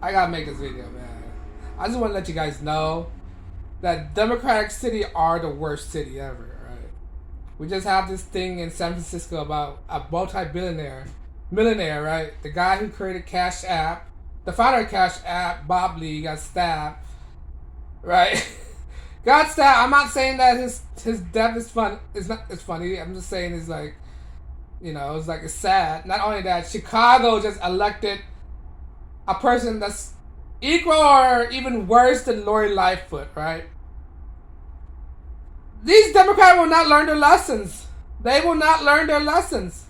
I gotta make this video, man. I just want to let you guys know that Democratic City are the worst city ever, right? We just have this thing in San Francisco about a millionaire, right? The guy who created Cash App, the founder of Cash App, Bob Lee, got stabbed, right? Got stabbed. I'm not saying that his death is fun. It's funny. I'm just saying it's like, it's sad. Not only that, Chicago just elected a person that's equal or even worse than Lori Lightfoot, right? These Democrats will not learn their lessons. They will not learn their lessons.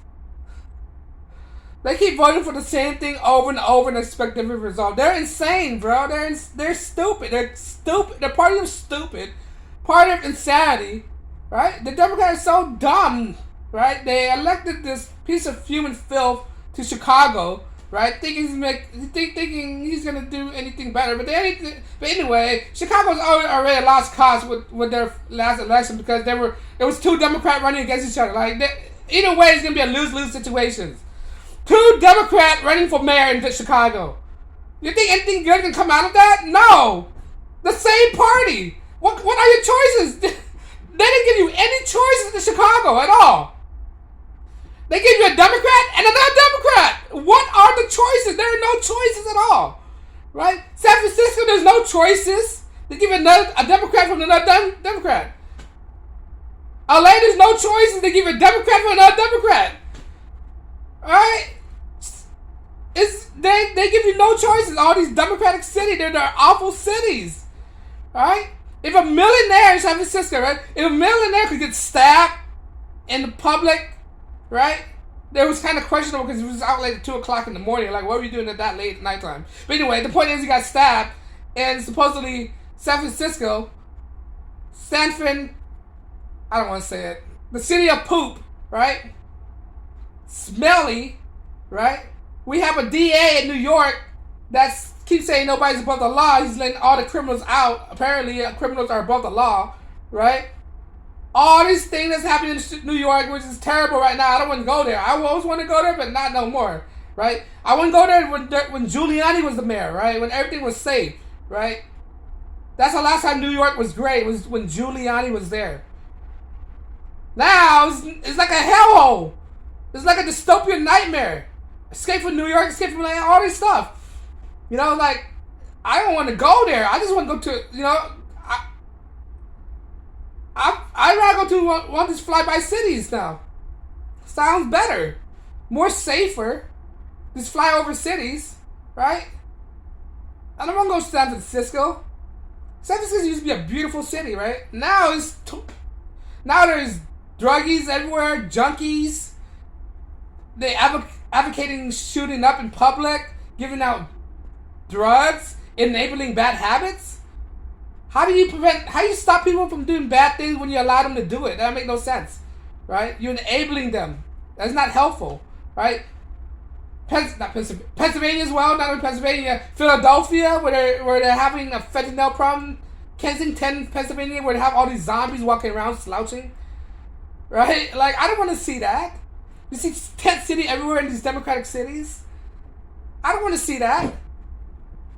They keep voting for the same thing over and over and expect different results. They're insane, bro. They're stupid. They're stupid. They're part of stupid, part of insanity, right? The Democrats are so dumb, right? They elected this piece of human filth to Chicago, right? Thinking he's gonna do anything better, but anyway, Chicago's already lost cause with their last election because it was two Democrats running against each other. Like either way, it's gonna be a lose-lose situation. Two Democrats running for mayor in Chicago. You think anything good can come out of that? No, the same party. What are your choices? They didn't give you any choices in Chicago at all. They give you a Democrat and another Democrat. What are the choices? There are no choices at all, right? San Francisco, there's no choices. They give a Democrat from another Democrat. LA, there's no choices. They give a Democrat from another Democrat. All right? They give you no choices. All these Democratic cities, they're awful cities. All right? If a millionaire in San Francisco, right? If a millionaire could get stabbed in the public, right? It was kind of questionable because he was out late at 2 o'clock in the morning. Like, what were you doing at that late at nighttime? But anyway, the point is he got stabbed, and supposedly San Francisco, I don't want to say it, the city of poop, right? Smelly, right? We have a DA in New York that keeps saying nobody's above the law. He's letting all the criminals out. Apparently, criminals are above the law, right? All these things that's happening in New York, which is terrible right now. I don't want to go there. I always want to go there, but not no more, right? I wouldn't go there when Giuliani was the mayor, right? When everything was safe, right? That's the last time New York was great, was when Giuliani was there. Now, it's like a hellhole. It's like a dystopian nightmare. Escape from New York, escape from all this stuff. Like, I don't want to go there. I just want to go to, I'd rather go to one of these fly-by cities now. Sounds better. More safer. Just fly over cities, right? I don't want to go to San Francisco. San Francisco used to be a beautiful city, right? Now there's druggies everywhere, junkies. They advocating shooting up in public, giving out drugs, enabling bad habits. How do you stop people from doing bad things when you allow them to do it? That make no sense, right? You're enabling them. That's not helpful, right? Pennsylvania as well, not only Pennsylvania, Philadelphia, where they're having a fentanyl problem. Kensington, Pennsylvania, where they have all these zombies walking around slouching, right? Like, I don't want to see that. You see tent city everywhere in these Democratic cities. I don't want to see that.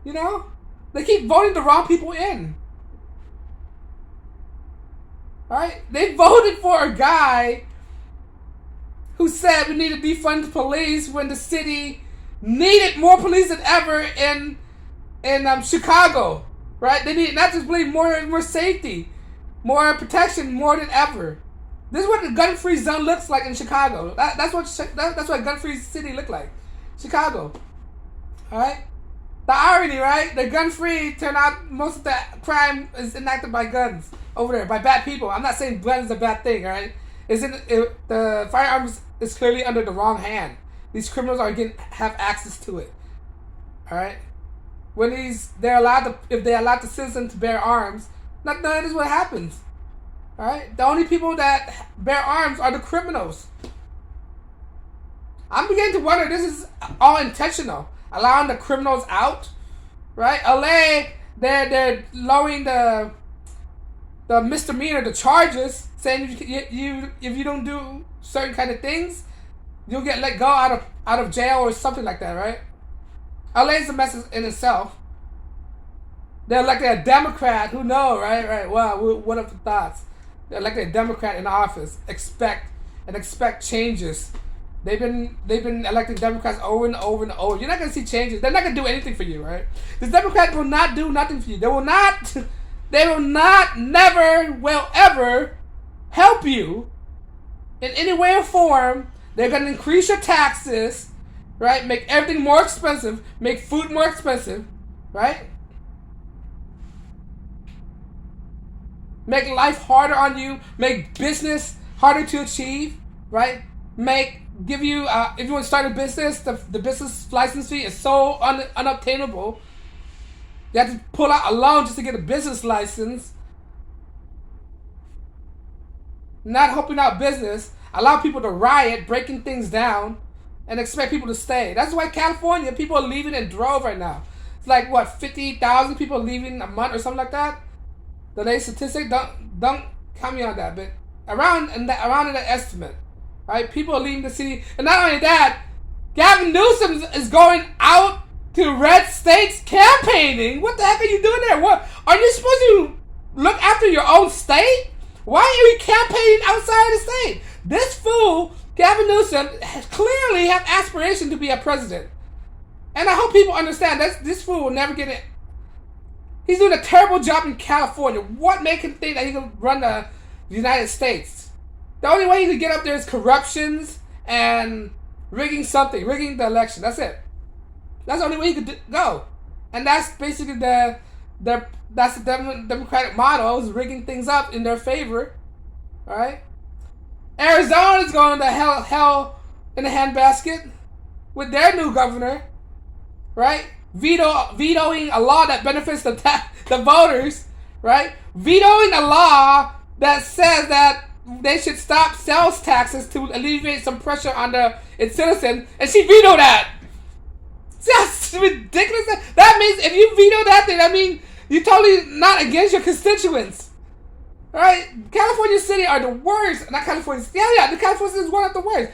They keep voting the wrong people in. Alright? They voted for a guy who said we need to defund the police when the city needed more police than ever in Chicago. Right? They need not just believe more safety, more protection, more than ever. This is what the gun-free zone looks like in Chicago. That's what a gun-free city look like. Chicago. Alright? The irony, right? The gun-free turn out most of the crime is enacted by guns over there, by bad people. I'm not saying guns is a bad thing, alright? The firearms is clearly under the wrong hand. These criminals have access to it. Alright? When if they allow the citizens to bear arms, none of this is what happens. Alright? The only people that bear arms are the criminals. I'm beginning to wonder this is all intentional. Allowing the criminals out. Right? LA, they're lowering the misdemeanor, the charges, saying if you don't do certain kind of things, you'll get let go out of jail or something like that, right? LA is a mess in itself. They elected a Democrat. Who knows, right? Right. Well, what are the thoughts? They elected a Democrat in office. Expect changes. They've been electing Democrats over and over and over. You're not gonna see changes. They're not gonna do anything for you, right? This Democrat will not do nothing for you. They will not. They will not. Never will ever help you in any way or form. They're gonna increase your taxes, right? Make everything more expensive. Make food more expensive, right? Make life harder on you. Make business harder to achieve, right? Give you if you want to start a business, the business license fee is so unobtainable. You have to pull out a loan just to get a business license. Not helping out business. Allow people to riot, breaking things down, and expect people to stay. That's why California people are leaving in droves right now. It's like what 50,000 people leaving a month or something like that. The latest statistic, don't count me on that, but around in that estimate, right? People are leaving the city, and not only that, Gavin Newsom is going out to red states campaigning. What the heck are you doing there? What are you supposed to look after your own state? Why are you campaigning outside the state? This fool, Gavin Newsom, clearly have aspiration to be a president, and I hope people understand that this fool will never get it. He's doing a terrible job in California. What makes him think that he can run the United States? The only way he can get up there is corruptions and rigging the election. That's it. That's the only way he could go. And that's basically the Democratic motto, is rigging things up in their favor. All right? Arizona is going to hell in a handbasket with their new governor. Right? Vetoing a law that benefits the voters, right? Vetoing a law that says that they should stop sales taxes to alleviate some pressure on its citizens, and she vetoed that. That's ridiculous. That means if you veto that, then I mean you're totally not against your constituents, right? California City are the worst. Not California. Yeah. The California City is one of the worst.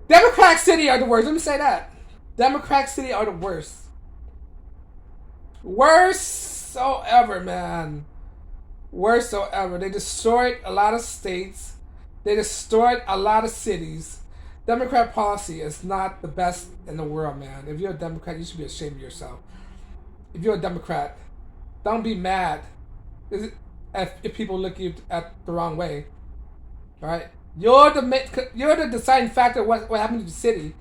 Democratic City are the worst. Let me say that. Democratic City are the worst. Worst so ever, man. Worst so ever. They destroyed a lot of states. They destroyed a lot of cities. Democrat policy is not the best in the world, man. If you're a Democrat, you should be ashamed of yourself. If you're a Democrat, don't be mad if people look you at the wrong way. All right, you're the deciding factor of what happened to the city.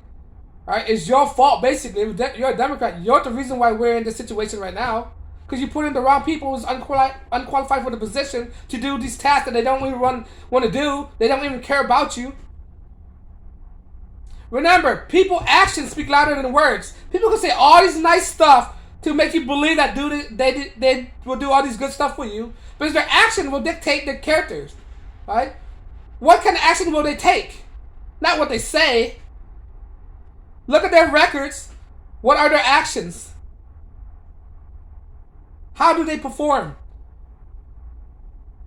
All right, it's your fault basically. If you're a Democrat, you're the reason why we're in this situation right now. Because you put in the wrong people who's unqualified for the position to do these tasks that they don't even want to do. They don't even care about you. Remember, people's actions speak louder than words. People can say all this nice stuff to make you believe that they will do all these good stuff for you, but their action will dictate their characters, right? What kind of action will they take? Not what they say. Look at their records. What are their actions? How do they perform?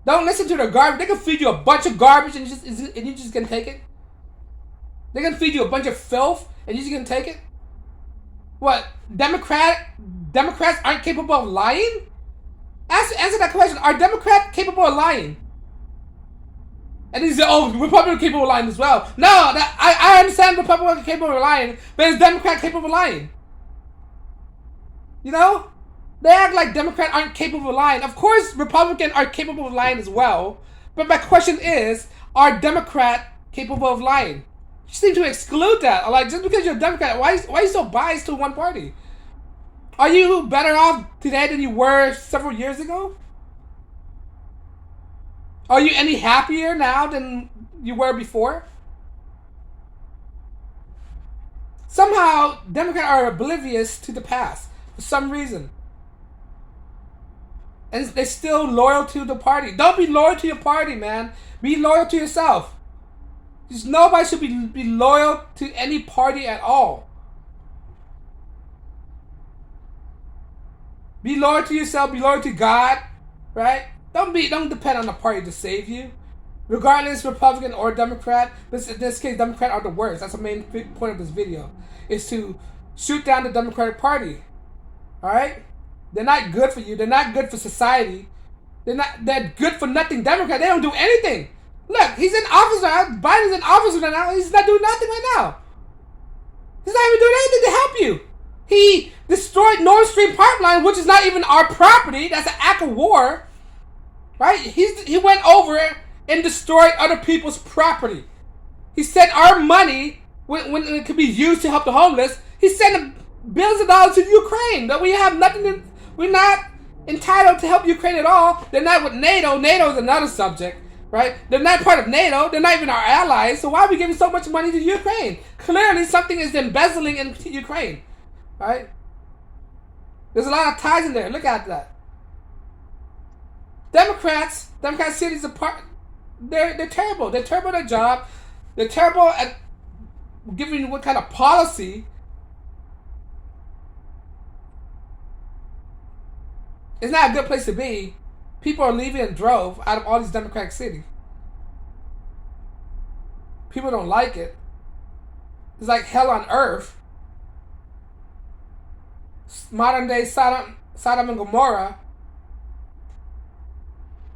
Don't listen to their garbage. They can feed you a bunch of garbage and you just can take it. They can feed you a bunch of filth and you just can take it. What? Democrats aren't capable of lying? Answer that question. Are Democrats capable of lying? And he said, "Oh, Republicans are capable of lying as well." No, I understand Republicans are capable of lying, but is Democrat capable of lying? You know? They act like Democrats aren't capable of lying. Of course, Republicans are capable of lying as well. But my question is, are Democrats capable of lying? You seem to exclude that. Like, just because you're a Democrat, why are you so biased to one party? Are you better off today than you were several years ago? Are you any happier now than you were before? Somehow, Democrats are oblivious to the past for some reason. And they're still loyal to the party. Don't be loyal to your party, man. Be loyal to yourself. Just nobody should be loyal to any party at all. Be loyal to yourself. Be loyal to God, right? Don't depend on the party to save you. Regardless, Republican or Democrat. But in this case, Democrat are the worst. That's the main point of this video, is to shoot down the Democratic Party. All right? They're not good for you. They're not good for society. They're good for nothing. Democrat, they don't do anything. Look, he's in office now. Biden's in office right now. He's not doing nothing right now. He's not even doing anything to help you. He destroyed Nord Stream pipeline, which is not even our property. That's an act of war. Right? He went over and destroyed other people's property. He sent our money, when it could be used to help the homeless, he sent billions of dollars to Ukraine. That we have nothing to, we're not entitled to help Ukraine at all. They're not with NATO. NATO is another subject, right? They're not part of NATO. They're not even our allies. So why are we giving so much money to Ukraine? Clearly something is embezzling into Ukraine, right? There's a lot of ties in there. Look at that. Democrat cities are part. They're terrible. They're terrible at their job. They're terrible at giving you what kind of policy. It's not a good place to be. People are leaving in droves out of all these Democratic cities. People don't like it. It's like hell on earth. Modern day Sodom and Gomorrah.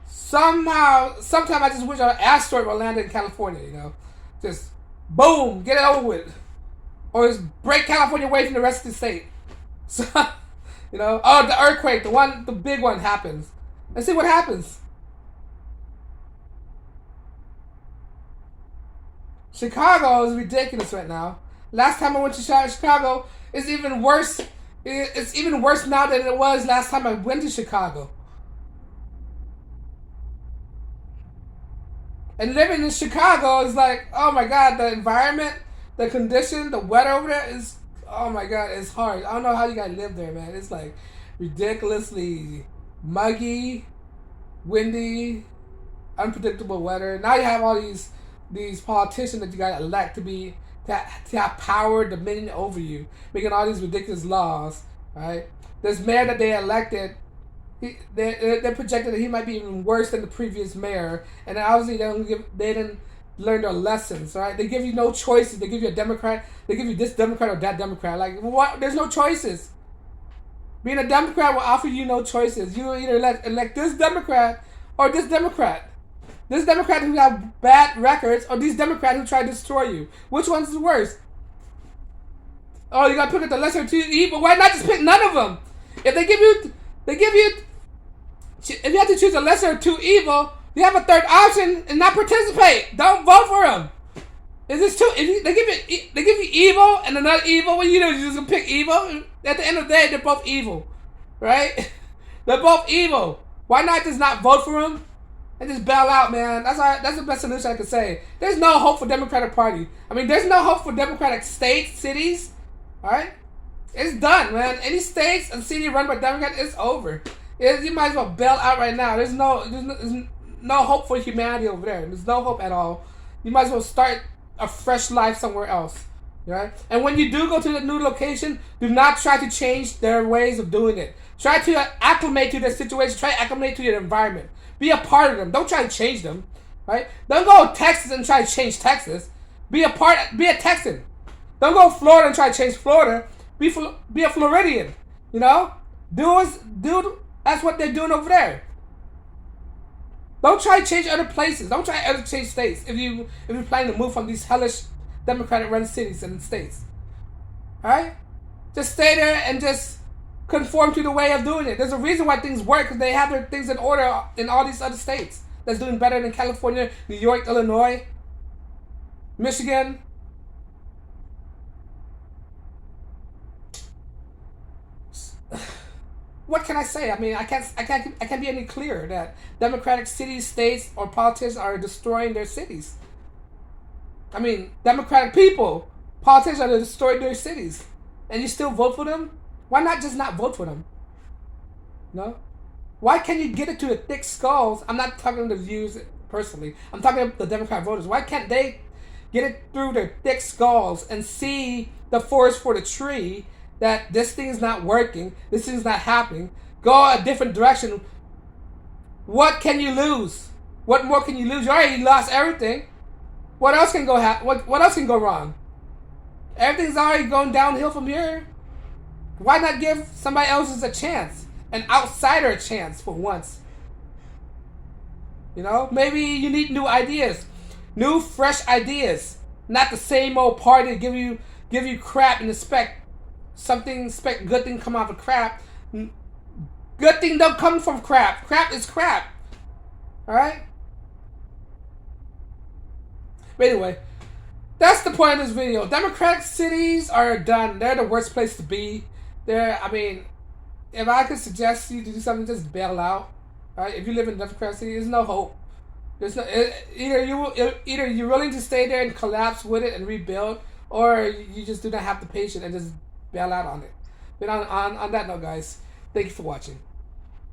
Sometimes I just wish an asteroid would land in California, you know. Just boom, get it over with. Or just break California away from the rest of the state. So, you know, oh, the earthquake, the big one happens. Let's see what happens. Chicago is ridiculous right now. Last time I went to Chicago, it's even worse. It's even worse now than it was last time I went to Chicago. And living in Chicago is like, oh my God, the environment, the condition, the weather over there is, oh my God, it's hard. I don't know how you guys live there, man. It's like ridiculously muggy, windy, unpredictable weather. Now you have all these politicians that you gotta elect to have power, dominion over you, making all these ridiculous laws, right? This mayor that they elected, they're projected that he might be even worse than the previous mayor, and obviously they didn't learn their lessons, right? They give you no choices. They give you a Democrat. They give you this Democrat or that Democrat. Like what? There's no choices. Being a Democrat will offer you no choices. You either elect this Democrat or this Democrat. This Democrat who have bad records or these Democrats who try to destroy you. Which one's the worst? Oh, you gotta pick up the lesser of two evil. Why not just pick none of them? If if you have to choose a lesser of two evil, you have a third option and not participate. Don't vote for them. Is this too? If they give you evil and another evil, what you do? You just gonna pick evil? At the end of the day, they're both evil, right? They're both evil. Why not just not vote for them and just bail out, man? That's the best solution I could say. There's no hope for Democratic Party. I mean, there's no hope for Democratic states, cities. All right, it's done, man. Any states and city run by Democrats, it's over. You might as well bail out right now. There's no hope for humanity over there. There's no hope at all. You might as well start a fresh life somewhere else. Right? And when you do go to the new location, do not try to change their ways of doing it. Try to acclimate to their situation. Try to acclimate to your environment. Be a part of them. Don't try to change them. Right? Don't go to Texas and try to change Texas. Be a Texan. Don't go to Florida and try to change Florida. Be a Floridian. You know? That's what they're doing over there. Don't try to change other places. Don't try to change states if you're planning to move from these hellish Democratic-run cities and states. Alright? Just stay there and just conform to the way of doing it. There's a reason why things work, because they have their things in order in all these other states that's doing better than California, New York, Illinois, Michigan. What can I say? I mean, I can't be any clearer that Democratic cities, states, or politicians are destroying their cities. I mean, Democratic people, politicians are destroying their cities, and you still vote for them? Why not just not vote for them? No? Why can't you get it to the thick skulls? I'm not talking to the views personally. I'm talking about the Democrat voters. Why can't they get it through their thick skulls and see the forest for the tree? That this thing is not working, this thing's not happening, go a different direction. What can you lose? What more can you lose? You already lost everything. What else can go what else can go wrong? Everything's already going downhill from here. Why not give somebody else's a chance? An outsider a chance for once. You know, maybe you need new ideas, new fresh ideas, not the same old party give you crap and expect good thing come out of crap. Good thing don't come from crap. Crap is crap. All right. But anyway, that's the point of this video. Democratic cities are done. They're the worst place to be. I mean, if I could suggest you to do something, just bail out. Right? If you live in a Democratic city, there's no hope. There's no either you're willing to stay there and collapse with it and rebuild, or you just do not have the patience and just bail out on it. But on that note, guys, thank you for watching.